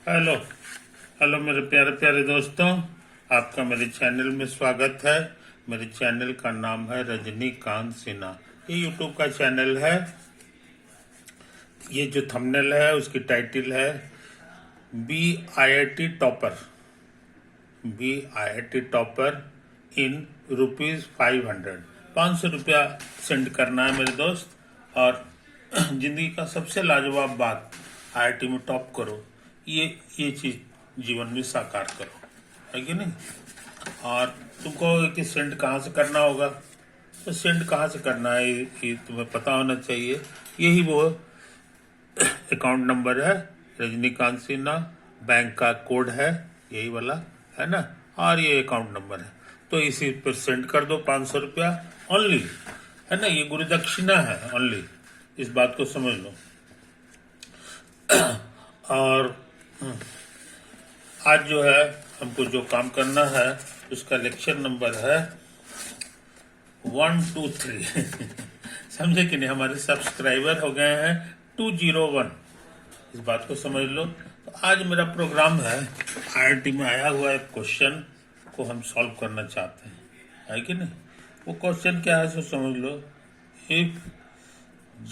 Hello hello मेरे प्यारे प्यारे दोस्तों, आपका मेरे चैनल में स्वागत है। मेरे चैनल का नाम है रजनीकांत सिन्हा। ये यूट्यूब का चैनल है। ये जो थंबनेल है उसकी टाइटल है B I I T topper. B topper in ₹500। 500 रुपया सेंड करना है मेरे दोस्त। और जिंदगी का सबसे लाजवाब बात, आईआईटी में टॉप करो। ये चीज जीवन में साकार करो, है कि नहीं। और तुमको कि सेंड कहाँ से करना होगा, तो सेंड कहाँ से करना है ये तुम्हें पता होना चाहिए। यही वो अकाउंट नंबर है, रजनीकांत सिन्हा। बैंक का कोड है यही वाला, है ना। और ये अकाउंट नंबर है, तो इसी पर सेंड कर दो 500 रुपया ओनली, है ना। ये गुरु दक्षिणा है ओनली, इस बात को समझ लो। और आज जो है हमको जो काम करना है उसका लेक्चर नंबर है 123। समझे कि नहीं। हमारे सब्सक्राइबर हो गए हैं 201, इस बात को समझ लो। तो आज मेरा प्रोग्राम है, आईआईटी में आया हुआ एक क्वेश्चन को हम सॉल्व करना चाहते हैं, है कि नहीं। वो क्वेश्चन क्या है सो समझ लो। इफ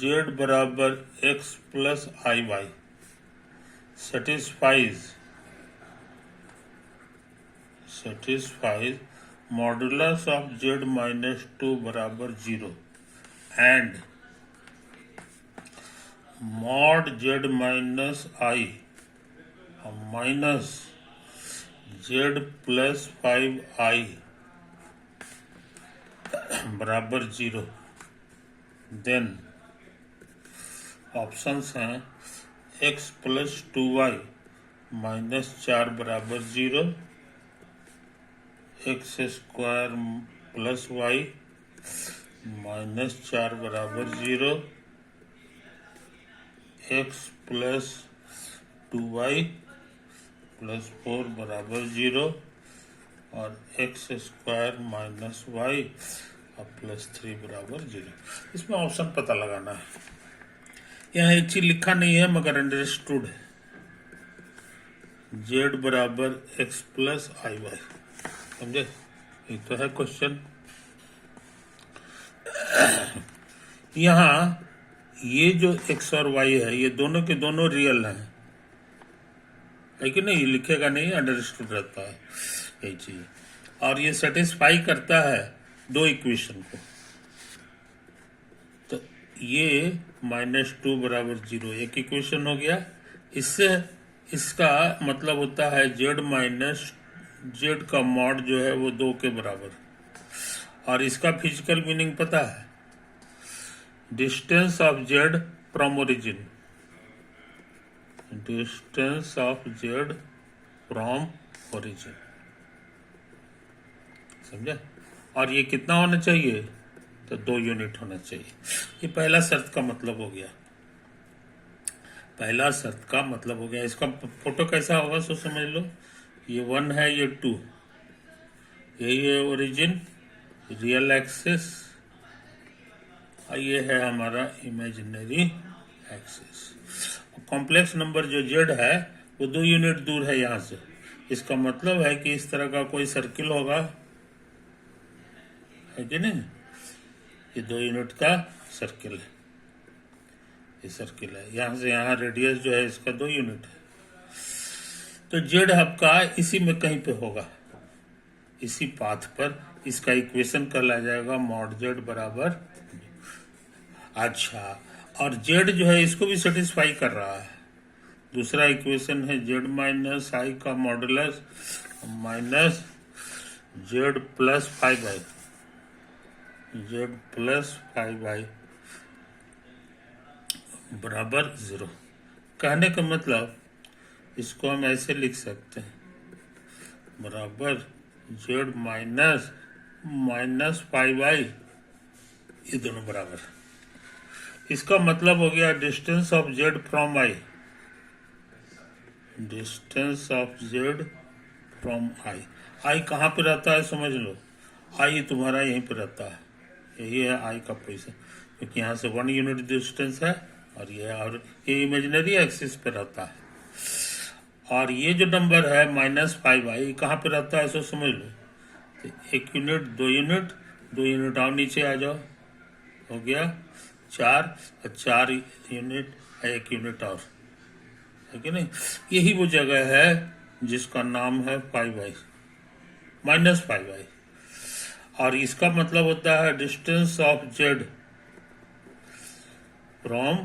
z बराबर x plus i y satisfies modulus of z minus 2 बराबर 0 and mod z minus I minus z plus 5i बराबर 0, देन ऑप्शंस हैं x प्लस 2y माइनस 4 बराबर 0, x square plus y minus 4 बराबर 0, x plus 2y plus 4 बराबर 0 और x square minus Y और plus 3 बराबर 0। इसमें ऑप्शन पता लगाना है। यहाँ एक चीज लिखा नहीं है मगर अंडरस्टूड है। z बराबर एक्स प्लस आई वाई, समझे। ये तो है क्वेश्चन। यहाँ ये जो x और y है ये दोनों के दोनों रियल हैं, है कि नहीं। लिखेगा नहीं, अंडरस्टूड रहता है यही चीज। और ये सेटिस्फाई करता है दो इक्वेशन को। तो ये -2 बराबर 0 एक इक्वेशन हो गया। इससे इसका मतलब होता है z माइनस जेड का मॉड जो है वो 2 के बराबर। और इसका फिजिकल मीनिंग पता है, distance of Z from origin, distance of Z from origin, समझा। और ये कितना होना चाहिए, तो 2 यूनिट होना चाहिए। ये पहला शर्त का मतलब हो गया, पहला शर्त का मतलब हो गया। इसका फोटो कैसा होगा सो समझ लो। ये 1 है, ये 2, यही है ओरिजिन, रियल एक्सिस, और ये है हमारा इमेजिनरी एक्सिस। कॉम्प्लेक्स नंबर जो जेड है वो 2 यूनिट दूर है यहाँ से। इसका मतलब है कि इस तरह का कोई सर्किल होगा, है कि नहीं। ये 2 यूनिट का सर्किल है, ये सर्किल है। यहाँ से यहाँ रेडियस जो है इसका 2 यूनिट है। तो जेड आपका इसी में कहीं पे होगा, इसी पाथ पर। इसका इक्वेशन कहला जाएगा मॉड जेड बराबर। अच्छा, और जेड जो है इसको भी सेटिस्फाई कर रहा है। दूसरा इक्वेशन है जेड माइनस आई का modulus minus Z plus 5i, Z plus 5i बराबर 0। कहने का मतलब इसको हम ऐसे लिख सकते हैं, बराबर जेड माइनस 5i, ये दोनों बराबर। इसका मतलब हो गया distance of Z from I, distance of Z from I. I कहाँ पे रहता है समझ लो, आई तुम्हारा यहीं पे रहता है, यही है आई का पोजीशन, क्योंकि यहाँ से 1 यूनिट डिस्टेंस है और ये इमेजिनरी एक्सिस पे रहता है। और ये जो नंबर है -5i कहाँ पे रहता है ऐसा समझ लो। तो 1 यूनिट, 2 यूनिट, 2 यूनिट और नीचे आ जाओ, हो गया 4, और 4 यूनिट, 1 यूनिट और, है कि नहीं। यही वो जगह है जिसका नाम है 5i, -5i। और इसका मतलब होता है distance of Z from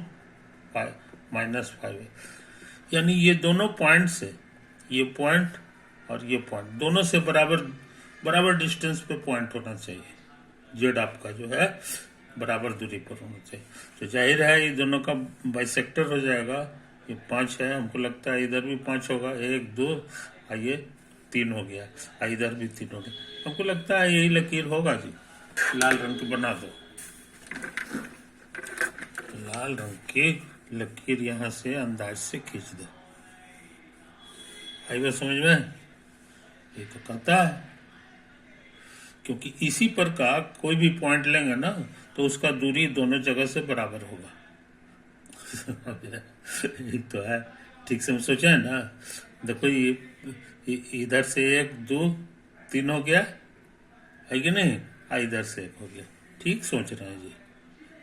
-5i, यानी ये दोनों पॉइंट से, ये पॉइंट और ये पॉइंट दोनों से बराबर बराबर डिस्टेंस पे पॉइंट होना चाहिए। जेड आपका जो है बराबर दूरी पर होना चाहिए। तो जाहिर है ये दोनों का बाइसेक्टर हो जाएगा। ये 5 है, हमको लगता है इधर भी 5 होगा, 1 2, आइए 3 हो गया, इधर भी 3 हो गया। हमको लगता है यही लकीर होगा जी। लाल रंग की बना दो, लाल रंग की लकीर यहाँ से अंदाज से खींच दो। आई बात समझ में? ये तो कहता है क्योंकि इसी पर का कोई भी पॉइंट लेंगे ना तो उसका दूरी दोनों जगह से बराबर होगा। ये तो है, ठीक से हम सोचे है ना। देखो ये इधर से 1 2 3 हो गया, है कि नहीं, इधर से 1 हो गया। ठीक सोच रहे हैं जी,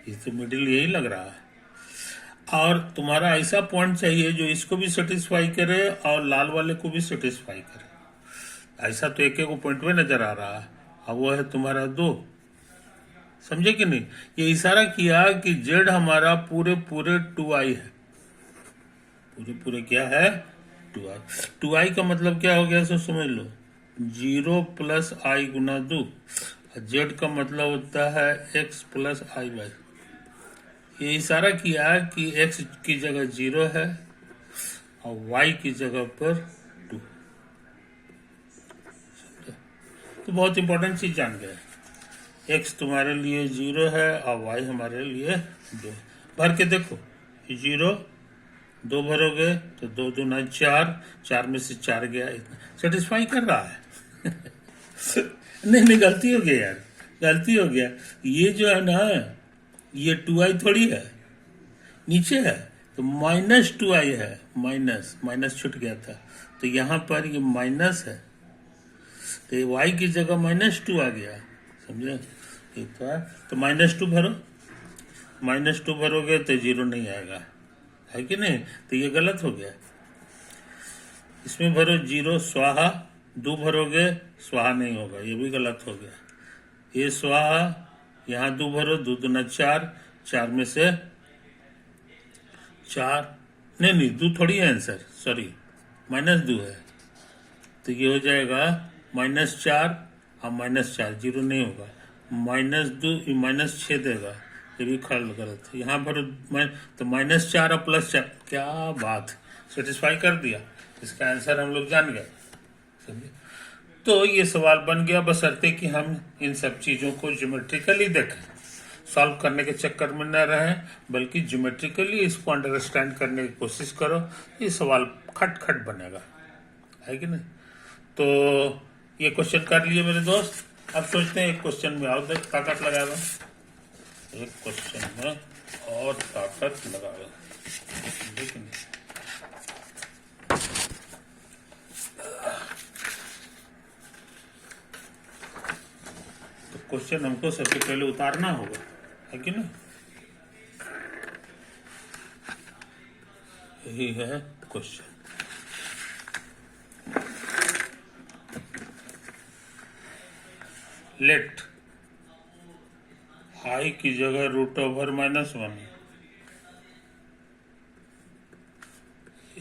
ये तो मिडिल यही लग रहा है। और तुम्हारा ऐसा पॉइंट चाहिए जो इसको भी सेटिस्फाई करे और लाल वाले को भी सेटिस्फाई करे। ऐसा तो एक एक पॉइंट में नजर आ रहा है, और वो है तुम्हारा 2। समझे कि नहीं? ये इशारा किया कि जेड हमारा पूरे पूरे 2i है, पूरे पूरे क्या है 2i। 2i का मतलब क्या हो गया सो समझ लो, 0 + i गुना 2। जेड का मतलब होता है x + i/। ये इशारा किया कि x की जगह 0 है और y की जगह पर 2। तो बहुत इंपॉर्टेंट चीज जान गए, x तुम्हारे लिए 0 है और y हमारे लिए 2। भर के देखो, 0 2 भरोगे तो 2 दूना 4, 4 में से 4 गया, इतना सेटिस्फाई कर रहा है। नहीं गलती हो गया यार, गलती हो गया। ये जो है ना, ये 2i थोड़ी है, नीचे है तो -2i है, माइनस माइनस छूट गया था तो यहाँ पर ये माइनस है, तो ये y की जगह -2 आ गया, समझे। ये तो है, तो -2 भरो, -2 भरोगे तो 0 नहीं आएगा, है कि नहीं। तो ये गलत हो गया। इसमें भरो 0 स्वाहा, 2 भरोगे स्वाहा नहीं होगा, ये भी गलत हो गया। ये स्वाहा, यहाँ 2 भरो, 2 दूना 4, 4 में से 4, नहीं 2 थोड़ी है आंसर, सॉरी -2 है। तो ये हो जाएगा -4 और -4, 0 नहीं होगा, -2 -6 देगा, ये भी खल गलत है। यहाँ पर तो -4 और +4, क्या बात, सेटिस्फाई कर दिया। इसका आंसर हम लोग जान गए, समझे। तो ये सवाल बन गया, बशर्ते कि हम इन सब चीज़ों को ज्योमेट्रिकली देखें, सॉल्व करने के चक्कर में न रहें, बल्कि ज्योमेट्रिकली इसको अंडरस्टैंड करने की कोशिश करो। ये सवाल खट खट बनेगा, है कि नहीं। तो ये क्वेश्चन कर लिए मेरे दोस्त। अब सोचते हैं एक क्वेश्चन में और ताकत लगाएगा, एक क्वेश्चन में और ताकत लगाएगा, लेकिन तो क्वेश्चन हमको सबसे पहले उतारना होगा, है कि नहीं। यही है क्वेश्चन। लेट i की जगह √(-1)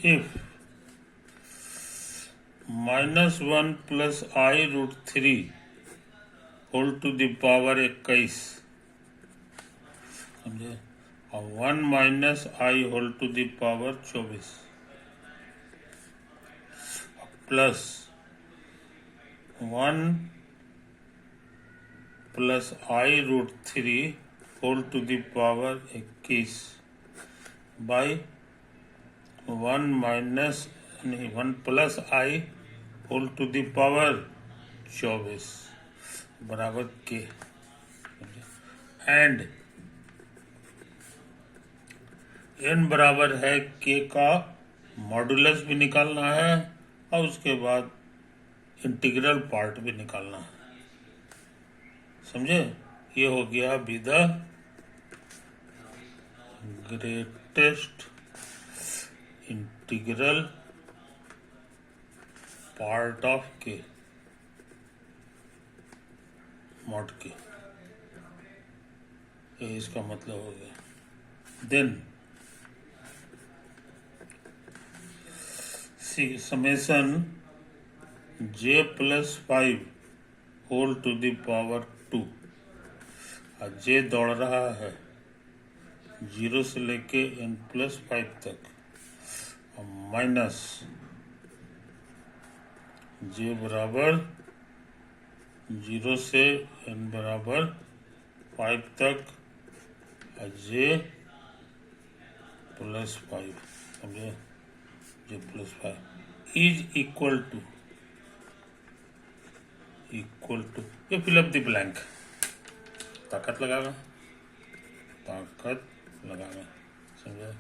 if -1 + i√3 whole to the power 21, समझे, और 1 - i whole to the power 24 plus 1 + i√3 whole to the power 21 by 1 + i whole to the power 24 बराबर के। एंड n बराबर है k का मॉडुलस भी निकालना है और उसके बाद इंटीग्रल पार्ट भी निकालना है। समझे? ये हो गया be the greatest integral part of k mod के, ये इसका मतलब हो गया। Then summation j plus 5 whole to the power 2, और j दौड़ रहा है 0 से लेके n प्लस 5 तक, और माइनस j बराबर 0 से n बराबर 5 तक, और j प्लस 5, समझे? j plus 5 is equal to ये फिल अप द ब्लैंक। ताकत लगाना, समझे?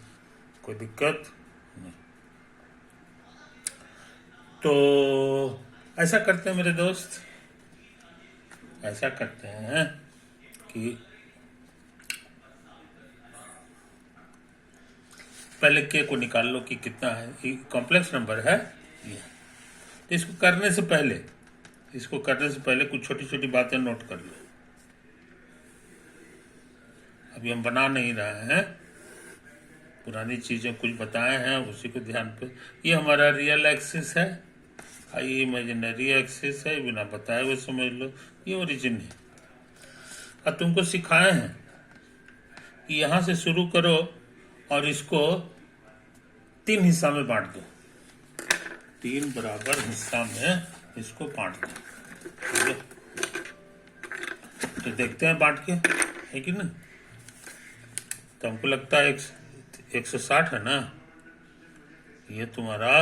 कोई दिक्कत नहीं। तो ऐसा करते हैं मेरे दोस्त, ऐसा करते हैं कि पहले के को निकाल लो कि कितना है। ये कॉम्प्लेक्स नंबर है ये। तो इसको करने से पहले कुछ छोटी छोटी बातें नोट कर लो। अभी हम बना नहीं रहे हैं, पुरानी चीजें कुछ बताए हैं उसी को ध्यान पे। ये हमारा रियल एक्सिस है, ये इमेजिनरी एक्सिस है, बिना बताए हुए समझ लो ये ओरिजिन है। और तुमको सिखाए हैं कि यहां से शुरू करो और इसको 3 हिस्सा में बांट दो, 3 बराबर हिस्सा में इसको बांट दो। ठीक है? तो देखते हैं बांट के, है कि नहीं? तो हमको लगता है 160 है ना, ये तुम्हारा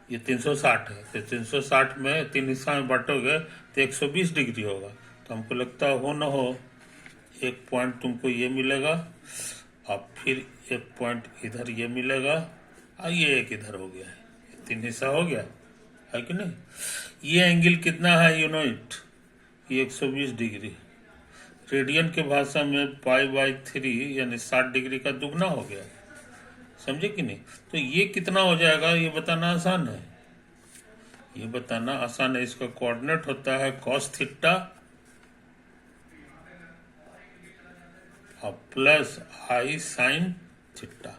ये 360 है। तो 360 में 3 हिस्सा में बांटोगे तो 120 डिग्री होगा। तो हमको लगता है हो न हो 1 पॉइंट तुमको ये मिलेगा, और फिर 1 पॉइंट इधर ये मिलेगा, और ये एक इधर हो गया है। 3 हिस्सा हो गया, है कि नहीं? ये एंगल कितना है यू नो इट? ये 120 डिग्री। रेडियन के भाषा में π/3 यानी 60 डिग्री का दुगना हो गया। समझे कि नहीं? तो ये कितना हो जाएगा ये बताना आसान है। ये बताना आसान है। इसका कोऑर्डिनेट होता है cos थीटा और plus i sin theta.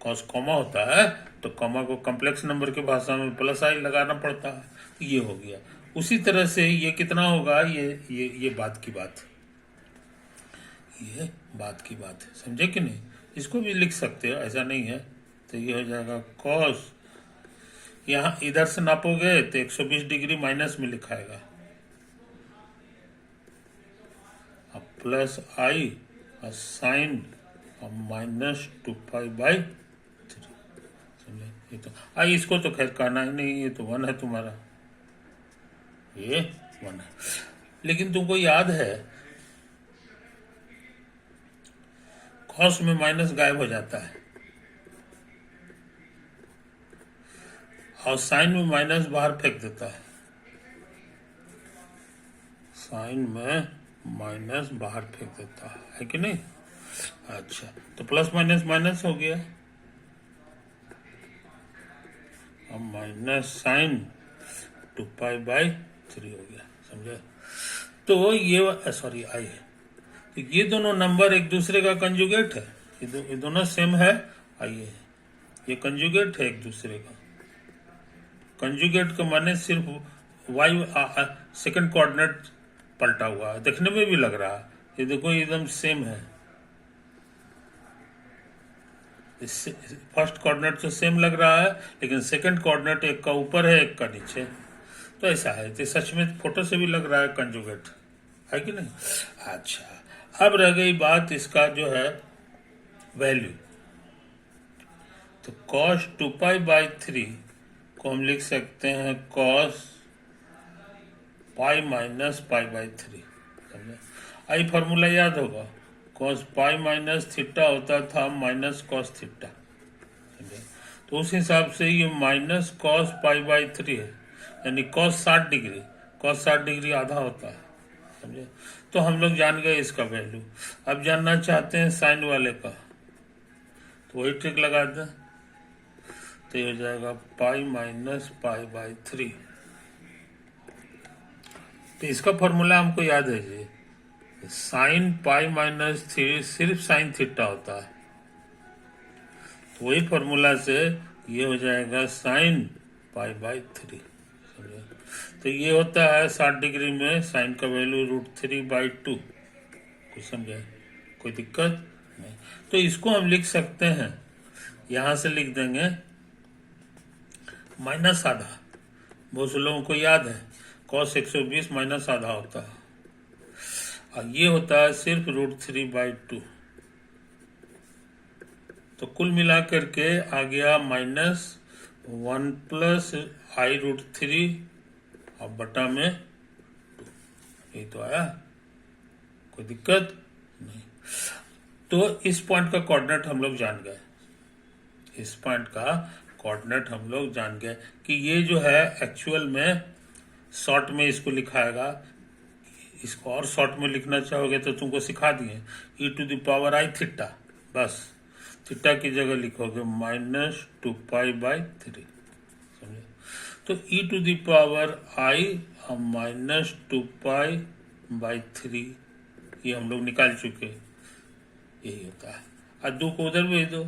cos comma होता है तो कॉमा को कॉम्प्लेक्स नंबर के भाषा में प्लस i लगाना पड़ता है। तो ये हो गया। उसी तरह से ये कितना होगा, ये बात की बात, ये बात की बात है। समझे कि नहीं? इसको भी लिख सकते हो, ऐसा नहीं है। तो ये हो जाएगा cos, यहाँ इधर से नापोगे तो 120 डिग्री माइनस में लिखाएगा, अब प्लस i और साइन और माइनस 2π/3। समझे? ये तो आई, इसको तो खैर कहना ही नहीं, ये तो 1 है तुम्हारा, ये 1 है। लेकिन तुमको याद है cos में माइनस गायब हो जाता है और साइन में माइनस बाहर फेंक देता है। साइन में माइनस बाहर फेंक देता है कि नहीं? अच्छा, तो प्लस माइनस माइनस हो गया, अब माइनस साइन 2π/3 हो गया। समझे? तो ये सॉरी आई है, तो ये दोनों नंबर एक दूसरे का कंजुगेट है। ये दोनों सेम है, आइए ये कंजुगेट है एक दूसरे का। कंजुगेट का माने सिर्फ वाई सेकंड कोऑर्डिनेट पलटा हुआ है, देखने में भी लग रहा है। ये देखो एकदम सेम है, फर्स्ट कोऑर्डिनेट तो सेम लग रहा है लेकिन सेकंड कोऑर्डिनेट एक का ऊपर है एक का नीचे। तो ऐसा है, तो सच में फोटो से भी लग रहा है कंजुगेट, है कि नहीं? अच्छा, अब रह गई बात इसका जो है वैल्यू। तो cos 2π/3 को हम लिख सकते हैं cos π - π/3। समझे? आई फॉर्मूला याद होगा, कॉस पाई माइनस थीटा होता था माइनस कॉस थीटा, तो उस हिसाब से ये माइनस कॉस पाई बाई 3 है, यानी कॉस 60 डिग्री, कॉस 60 डिग्री आधा होता है, समझे। तो हम लोग जान गए इसका वैल्यू। अब जानना चाहते हैं साइन वाले का, तो वही ट्रिक लगा दें, तो ये हो जाएगा पाई माइनस पाई बाई 3। तो इसका फॉर्मूला हमको याद है जी, साइन पाई माइनस 3 सिर्फ साइन थीटा होता है, तो वही फॉर्मूला से ये हो जाएगा साइन पाई बाई 3, समझे। तो ये होता है 60 डिग्री में साइन का वैल्यू √3/2, कुछ समझे, कोई दिक्कत नहीं। तो इसको हम लिख सकते हैं, यहां से लिख देंगे माइनस आधा, बहुत से लोगों को याद है cos 120 माइनस आधा होता है, और ये होता है सिर्फ √3/2। तो कुल मिला करके आ गया -1 प्लस i√3 और बटा में 2, ये तो आया, कोई दिक्कत नहीं। तो इस पॉइंट का कोऑर्डिनेट हम लोग जान गए, इस पॉइंट का कोऑर्डिनेट हम लोग जान गए कि ये जो है एक्चुअल में शॉर्ट में इसको लिखाएगा, इसको और शॉर्ट में लिखना चाहोगे तो तुमको सिखा दिए, e⁻i थीटा, बस थीटा की जगह लिखोगे -2π/3, समझे। तो e⁻i -2π/3 ये हम लोग निकाल चुके, यही होता है। और 2 को उधर भेज दो,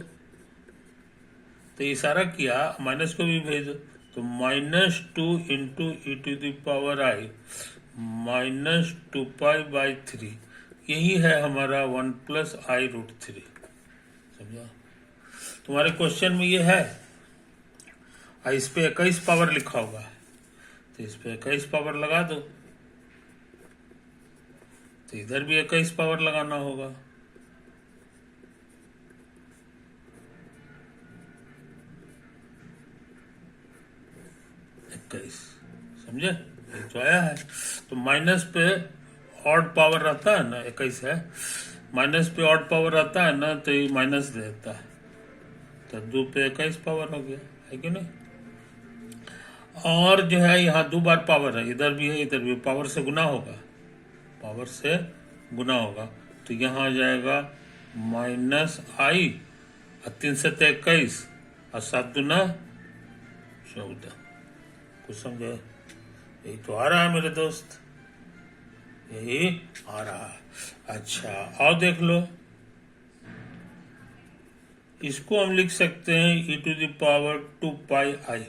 तो इशारा किया माइनस को भी भेज दो, तो -2 इंटू e⁻i -2π/3, यही है हमारा 1 प्लस i√3, समझा। तुम्हारे क्वेश्चन में ये है, और इस पे 21 पावर लिखा होगा, तो इस पे 21 पावर लगा दो, तो इधर भी 21 पावर लगाना होगा। समझे, तो आया है। तो माइनस पे ऑड पावर रहता है ना, 21 है, माइनस पे ऑड पावर रहता है ना, तो ये माइनस देता है, तो 2 पे 21 पावर हो गया, है कि नहीं। और जो है यहाँ 2 बार पावर है, इधर भी है इधर भी, पावर से गुना होगा, पावर से गुना होगा, तो यहाँ आ जाएगा -i और 3 से 21 और 7 दूना 14, कुछ समझे। यही तो आ रहा है मेरे दोस्त, यही आ रहा है। अच्छा, और देख लो, इसको हम लिख सकते हैं e⁻2πi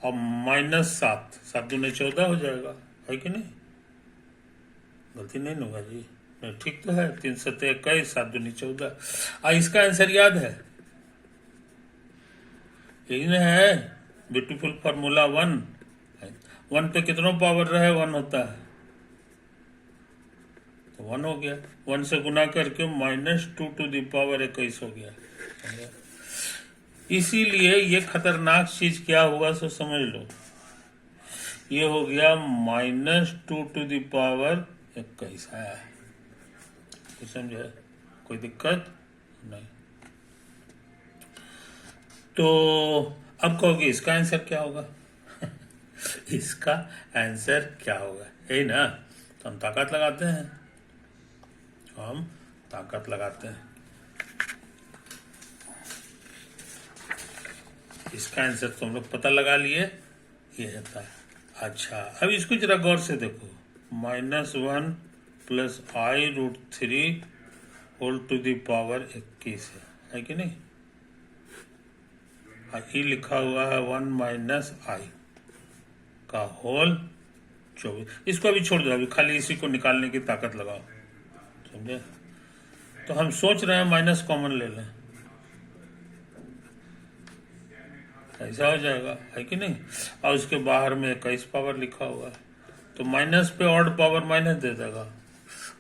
और -7 दूने 14 हो जाएगा, है कि नहीं, गलती नहीं होगा जी, नहीं ठीक तो है। 3 से 21 7 दूनी 14, इसका आंसर याद है, यही ना है ब्यूटीफुल फार्मूला 1 पे कितना पावर रहे 1 होता है, तो 1 हो गया, 1 से गुना करके -2⁻21 हो गया। इसीलिए ये खतरनाक चीज क्या हुआ सो समझ लो, ये हो गया -2⁻21 है, कुछ समझे, कोई दिक्कत नहीं। तो अब कहोगे इसका आंसर क्या होगा इसका आंसर क्या होगा, यही ना। तो हम ताकत लगाते हैं, हम ताकत लगाते हैं, इसका आंसर तो हम लोग पता लगा लिए, ये रहता है। अच्छा, अब इसको जरा गौर से देखो, -1 plus i√3 whole to the power 21 है कि नहीं, ई लिखा हुआ है 1 माइनस i का होल 24, इसको अभी छोड़ दो, अभी खाली इसी को निकालने की ताकत लगाओ, समझे। तो हम सोच रहे हैं माइनस कॉमन ले लें, ऐसा हो जाएगा, है कि नहीं। और उसके बाहर में 21 पावर लिखा हुआ है, तो माइनस पे ऑड पावर माइनस दे देगा,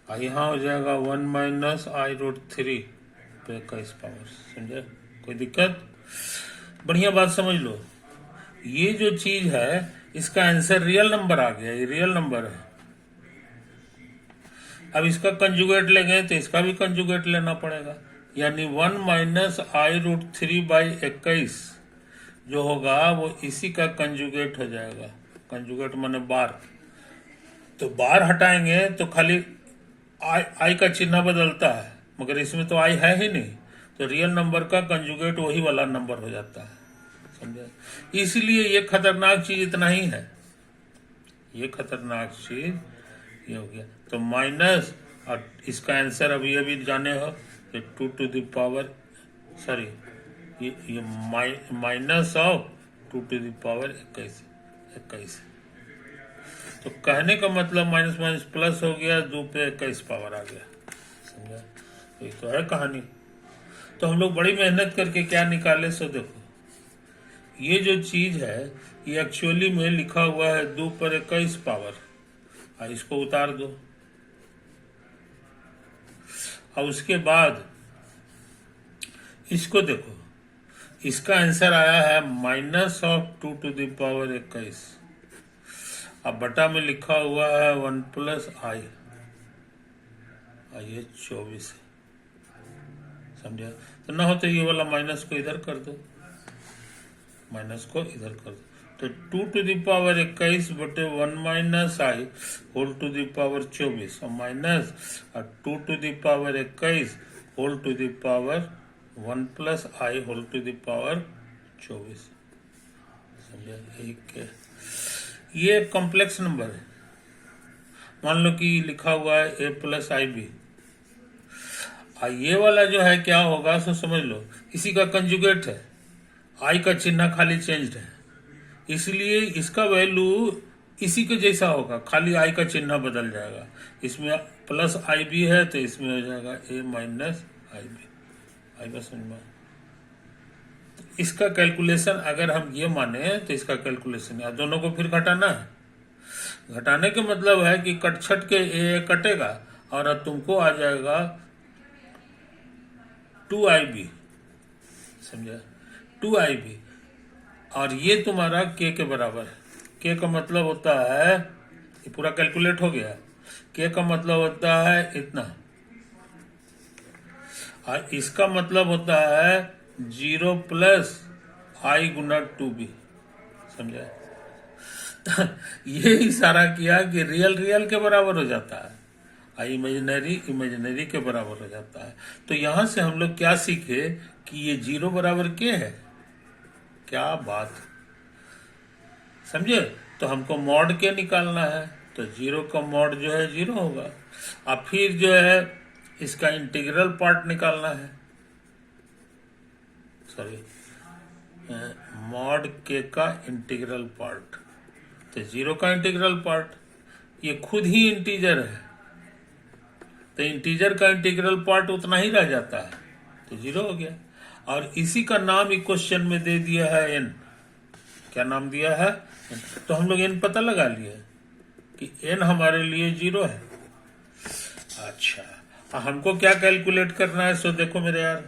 और यहाँ हो जाएगा 1 माइनस i√3 पे 21 पावर, समझे, कोई दिक्कत। बढ़िया बात समझ लो, ये जो चीज है इसका आंसर रियल नंबर आ गया, ये रियल नंबर है। अब इसका कंजुगेट लेंगे तो इसका भी कंजुगेट लेना पड़ेगा, यानी 1 माइनस i√3/21 जो होगा वो इसी का कंजुगेट हो जाएगा। कंजुगेट माने बार, तो बार हटाएंगे तो खाली आई का चिन्ह बदलता है, मगर इसमें तो आई है ही नहीं, तो रियल नंबर का कंजुगेट वही वाला नंबर हो जाता है, समझे। इसलिए ये खतरनाक चीज इतना ही है, ये खतरनाक चीज ये हो गया। तो माइनस, और इसका आंसर अभी जाने हो, ये 2 टू द पावर, सॉरी ये minus of 2 to the power 21। तो कहने का मतलब माइनस माइनस प्लस हो गया, 2 पे 21 पावर आ गया, समझा। ये तो है कहानी। तो हम लोग बड़ी मेहनत करके क्या निकाले, सो देखो ये जो चीज है ये एक्चुअली में लिखा हुआ है 2 पर 21 पावर, और इसको उतार दो, और उसके बाद इसको देखो, इसका आंसर आया है minus of 2 to the power 21। अब बटा में लिखा हुआ है 1 प्लस आई, और ये 24 है, समझा। तो ना हो तो ये वाला माइनस को इधर कर दो, माइनस को इधर कर दो, तो 2 टू द पावर 21 बटे 1 minus i whole to the power 24, और minus 2 to the power 21 whole to the power 1 plus i whole to the power 24, समझा। एक ये कॉम्प्लेक्स नंबर है, मान लो कि लिखा हुआ है a प्लस आई बी, ये वाला जो है क्या होगा सो समझ लो, इसी का कंजुगेट है, आई का चिन्ह खाली चेंज्ड है, इसलिए इसका वैल्यू इसी के जैसा होगा, खाली आई का चिन्ह बदल जाएगा। इसमें प्लस आई बी है तो इसमें हो जाएगा a माइनस आई बी, आई बस समझ में। इसका कैलकुलेशन अगर हम ये माने तो इसका कैलकुलेशन है, दोनों को फिर घटाना है। घटाने के मतलब है कि कट छट के ए कटेगा और अब तुमको आ जाएगा 2IB, समझा, 2IB, और ये तुम्हारा के बराबर है। के का मतलब होता है, ये पूरा कैलकुलेट हो गया, के का मतलब होता है इतना, और इसका मतलब होता है 0 प्लस आई गुना 2B, समझा। ये इशारा किया कि रियल रियल के बराबर हो जाता है, इमेजिनरी इमेजिनरी के बराबर हो जाता है। तो यहां से हम लोग क्या सीखे कि ये 0 बराबर के है, क्या बात, समझे। तो हमको मॉड के निकालना है, तो 0 का मॉड जो है 0 होगा, और फिर जो है इसका इंटीग्रल पार्ट निकालना है, सॉरी मॉड के का इंटीग्रल पार्ट, तो 0 का इंटीग्रल पार्ट ये खुद ही इंटीजर है, तो इंटीजर का इंटीग्रल पार्ट उतना ही रह जाता है, तो 0 हो गया। और इसी का नाम एक क्वेश्चन में दे दिया है n, क्या नाम दिया है n। तो हम लोग n पता लगा लिए कि n हमारे लिए 0 है। अच्छा, हमको क्या कैलकुलेट करना है, सो देखो मेरे यार,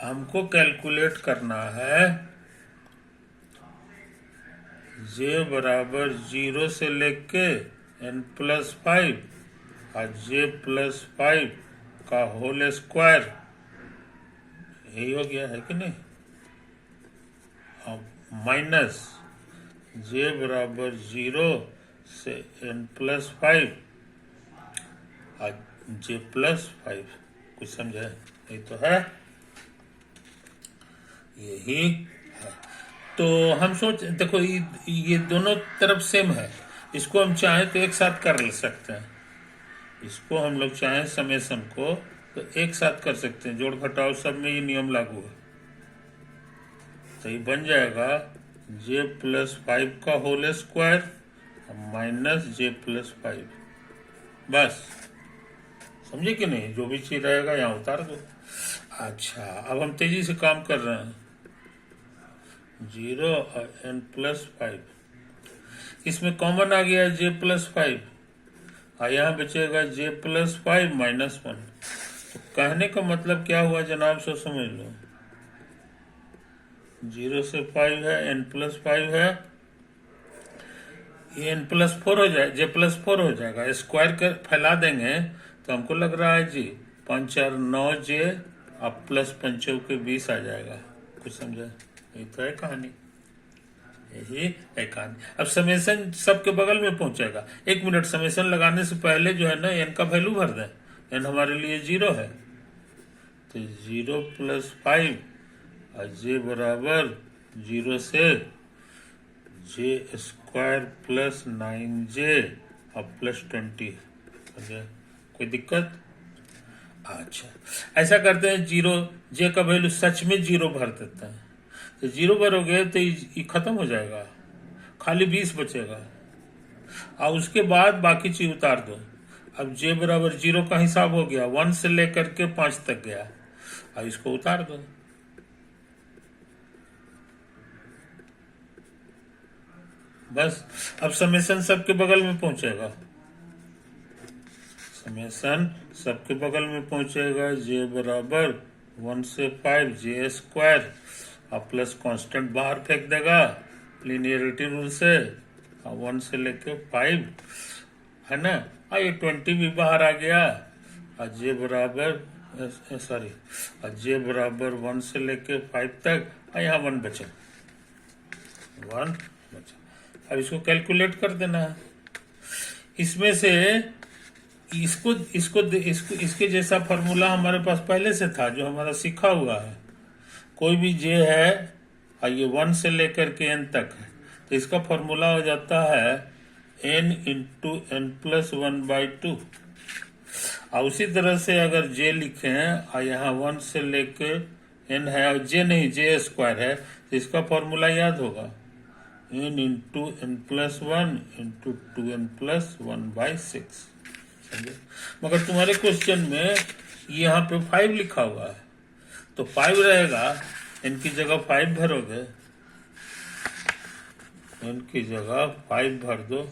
हमको कैलकुलेट करना है j बराबर 0 से लेके n+5 और j+5 का होल स्क्वायर, यही हो गया है कि नहीं, माइनस j बराबर 0 से n+5 और j+5, कुछ समझा है, यही तो है, यही है। तो हम सोच देखो ये दोनों तरफ सेम है, इसको हम चाहें तो एक साथ कर सकते हैं, इसको हम लोग चाहें समेशन को तो एक साथ कर सकते हैं, जोड़ घटाव सब में ये नियम लागू है। तो ये बन जाएगा j+5 का होल स्क्वायर माइनस j+5, बस समझे कि नहीं, जो भी चीज रहेगा यहाँ उतार दो। अच्छा, अब हम तेजी से काम कर रहे हैं, 0 और n+5, इसमें कॉमन आ गया j+5, और यहाँ बचेगा j+5 -1। तो कहने का मतलब क्या हुआ जनाब, सो समझ लो, 0 से 5 है, n+5 है, ये n+4 हो जाए, j+4 हो जाएगा, स्क्वायर कर फैला देंगे तो हमको लग रहा है जी 5 4 9 j अब प्लस 5 के 20 आ जाएगा। कुछ समझा? यही तो है कहानी, यही है कहानी। अब समेसन सबके बगल में पहुंचेगा। 1 मिनट, समेसन लगाने से पहले जो है ना n का वैल्यू भर दें। n हमारे लिए 0 है, तो 0 + 5 और j बराबर 0 से j² + 9j और +20। समझे? कोई दिक्कत? अच्छा, ऐसा करते हैं, 0 j का वैल्यू सच में 0 भर देते हैं। तो 0 भरोगे तो ये खत्म हो जाएगा, खाली 20 बचेगा और उसके बाद बाकी चीज उतार दो। अब j बराबर 0 का हिसाब हो गया, 1 से लेकर के 5 तक गया, अब इसको उतार दो। बस, अब समेसन सबके बगल में पहुंचेगा, समेसन सबके बगल में पहुंचेगा। j बराबर 1 से 5 j² और प्लस कांस्टेंट बाहर फेंक देगा लीनियरिटी रूल से, और 1 से लेके 5 है ना, और ये 20 भी बाहर आ गया, और j बराबर 1 से लेके 5 तक, और यहाँ 1 बचा, 1 बचा। अब इसको कैलकुलेट कर देना है। इसमें से इसके जैसा फॉर्मूला हमारे पास पहले से था, जो हमारा सीखा हुआ है। कोई भी j है और ये 1 से लेकर के n तक है, तो इसका फॉर्मूला हो जाता है n × n+1/2। और उसी तरह से अगर j लिखें और यहाँ 1 से लेके n है और j नहीं, j² है, तो इसका फॉर्मूला याद होगा, n × n+1 × 2n+1/6। समझे? मगर तुम्हारे क्वेश्चन में यहाँ पे 5 लिखा हुआ है, तो 5 रहेगा, n की जगह 5 भरोगे, n की जगह 5 भर दो,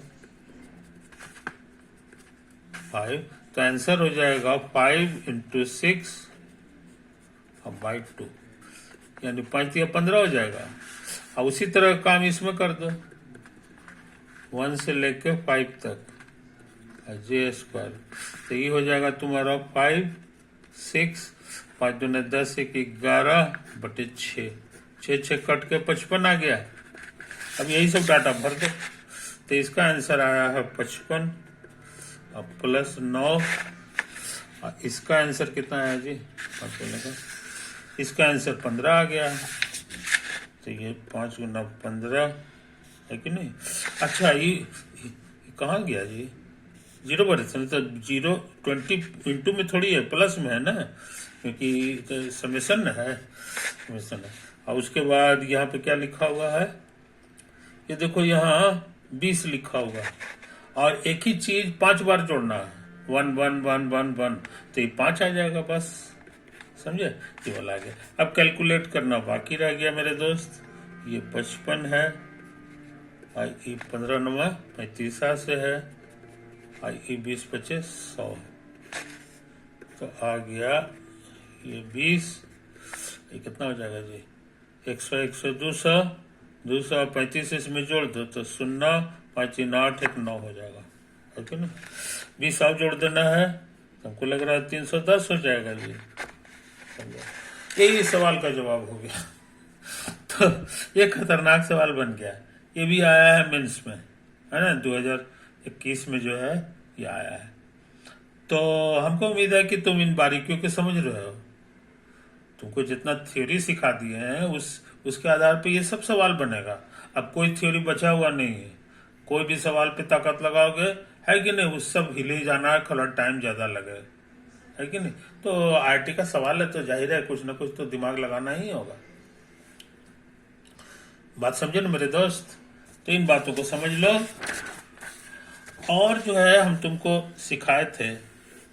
5, तो आंसर हो जाएगा 5 × 6/2, यानी 5 या 15 हो जाएगा। और उसी तरह काम इसमें कर दो, 1 से लेके 5 तक j², तो ये हो जाएगा तुम्हारा 5 6 5 दूने 10 1 11/6, 6 कट के 55 आ गया। अब यही सब डाटा भर दो, तो इसका आंसर आया है 55 और +9, और इसका आंसर कितना आया जी? इसका आंसर 15 आ गया, तो ये 5 × 15 है कि नहीं? अच्छा, ये कहाँ गया जी? 0 पर, तो 0 20 इंटू में थोड़ी है, प्लस में है ना, क्योंकि तो समेसन है, समेसन है। और उसके बाद यहाँ पे क्या लिखा हुआ है, ये देखो, यहाँ 20 लिखा हुआ है, और एक ही चीज 5 बार जोड़ना है, 1 1 1 1 1, तो ये 5 आ जाएगा बस। समझे? ये वाला आ गया। अब कैलकुलेट करना बाकी रह गया मेरे दोस्त। ये 55 है, और ये 15 9 35 से है, और ये 20 25 100 है, तो आ गया ये 20, ये कितना हो जाएगा जी? 100 100 200 200 35 इसमें जोड़ दो तो 0 5 3 8 1 9 हो जाएगा, है कि नहीं? 20 और जोड़ देना है, तो हमको लग रहा है 310 हो जाएगा जी। यही सवाल का जवाब हो गया। तो ये खतरनाक सवाल बन गया, ये भी आया है मेंस में, है ना, 2021 में जो है ये आया है। तो हमको उम्मीद है कि तुम इन बारीकियों के समझ रहे हो। तुमको जितना थ्योरी सिखा दिए हैं उसके आधार पे ये सब सवाल बनेगा। अब कोई थ्योरी बचा हुआ नहीं है, कोई भी सवाल पे ताकत लगाओगे, है कि नहीं, उस सब हिल ही जाना है, थोड़ा टाइम ज्यादा लगे, है कि नहीं? तो आईटी का सवाल है, तो जाहिर है कुछ ना कुछ तो दिमाग लगाना ही होगा। बात समझे ना मेरे दोस्त? तो इन बातों को समझ लो, और जो है हम तुमको सिखाए थे,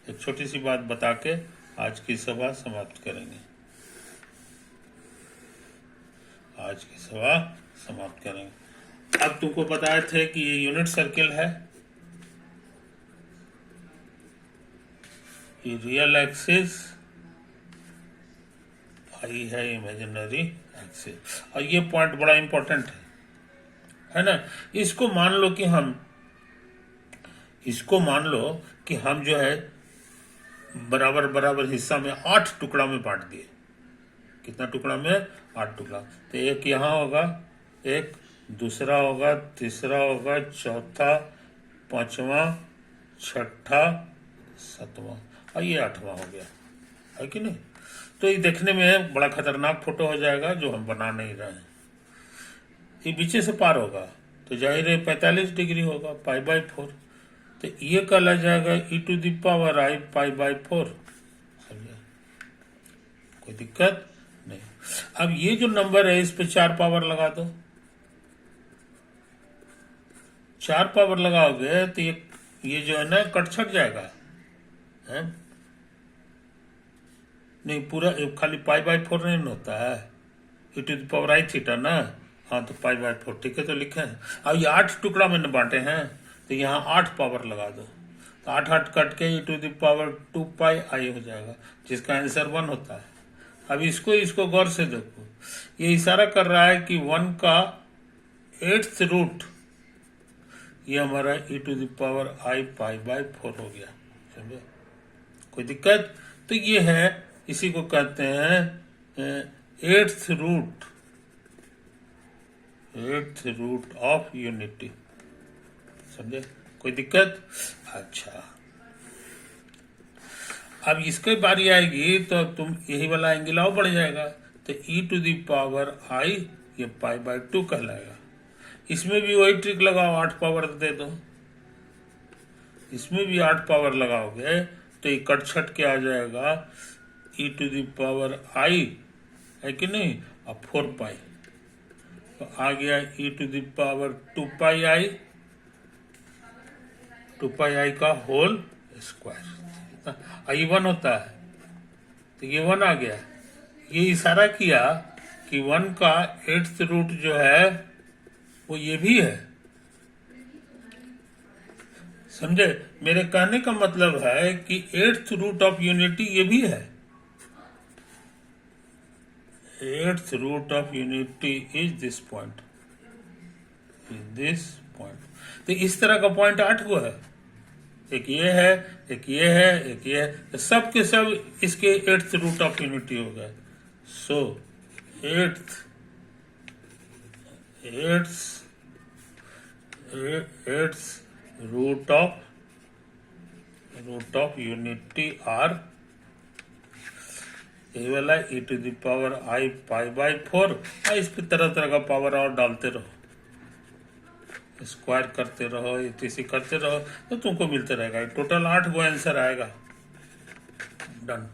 एक छोटी सी बात बता के आज की सभा समाप्त करेंगे। आज की सभा समाप्त करेंगे। अब तुमको बताए थे कि ये यूनिट सर्किल है, ये रियल एक्सिस, आई है इमेजिनरी एक्सिस, और ये पॉइंट बड़ा इंपॉर्टेंट है। है ना। इसको मान लो कि हम जो है बराबर बराबर हिस्सा में 8 टुकड़ा में बांट दिए। कितना टुकड़ा में? 8 टुकड़ा। तो एक यहाँ होगा, एक दूसरा होगा, तीसरा होगा, चौथा, पांचवा, छठा, सातवां और ये 8वां हो गया, है कि नहीं। तो ये देखने में बड़ा खतरनाक फोटो हो जाएगा जो हम बना नहीं रहे हैं। ये पीछे से पार होगा तो जाहिर है 45 डिग्री होगा, π/4। तो ये कहला जाएगा e⁻i π/4। समझे? कोई दिक्कत नहीं। अब ये जो नंबर है इस पे 4 पावर लगा दो। 4 पावर लगाओगे तो ये जो है ना कट छट जाएगा, है? नहीं, पूरा खाली π/4 नहीं होता है, e⁻i थीटा ना। हाँ, तो π/4 ठीक है, तो लिखे हैं। अब ये 8 टुकड़ा में न बांटे हैं तो यहाँ 8 पावर लगा दो, तो 8 कट के e⁻2πi हो जाएगा, जिसका आंसर 1 होता है। अब इसको गौर से देखो, ये इशारा कर रहा है कि 1 का 8th रूट ये हमारा e⁻i π/4 हो गया। समझे? कोई दिक्कत? तो ये है, इसी को कहते हैं 8th रूट ऑफ यूनिटी। समझे? कोई दिक्कत? अच्छा, अब इसके बारी आएगी तो तुम यही वाला एंगल और बढ़ जाएगा, तो e⁻i ये π/2 कहलाएगा। इसमें भी वही ट्रिक लगाओ, 8 पावर दे दो। इसमें भी 8 पावर लगाओगे तो ये कट छट के आ जाएगा e⁻i, है कि नहीं, और 4π तो आ गया e⁻2πi, 2πi का होल स्क्वायर। ये 1 होता है, तो ये 1 आ गया। ये इशारा किया कि 1 का 8th रूट जो है वो ये भी है। समझे? मेरे कहने का मतलब है कि 8th रूट ऑफ यूनिटी ये भी है। 8th root of unity is this point, तो इस तरह का पॉइंट 8 को है। एक ये है, एक ये है, एक ये है, तो सब के सब इसके 8th रूट ऑफ यूनिटी हो गए। So 8th root of unity are ये वाला e⁻i π/4। इस पे तरह तरह का पावर और डालते रहो, स्क्वायर करते रहो, etc करते रहो, तो तुमको मिलते रहेगा। टोटल 8 गो आंसर आएगा। डन।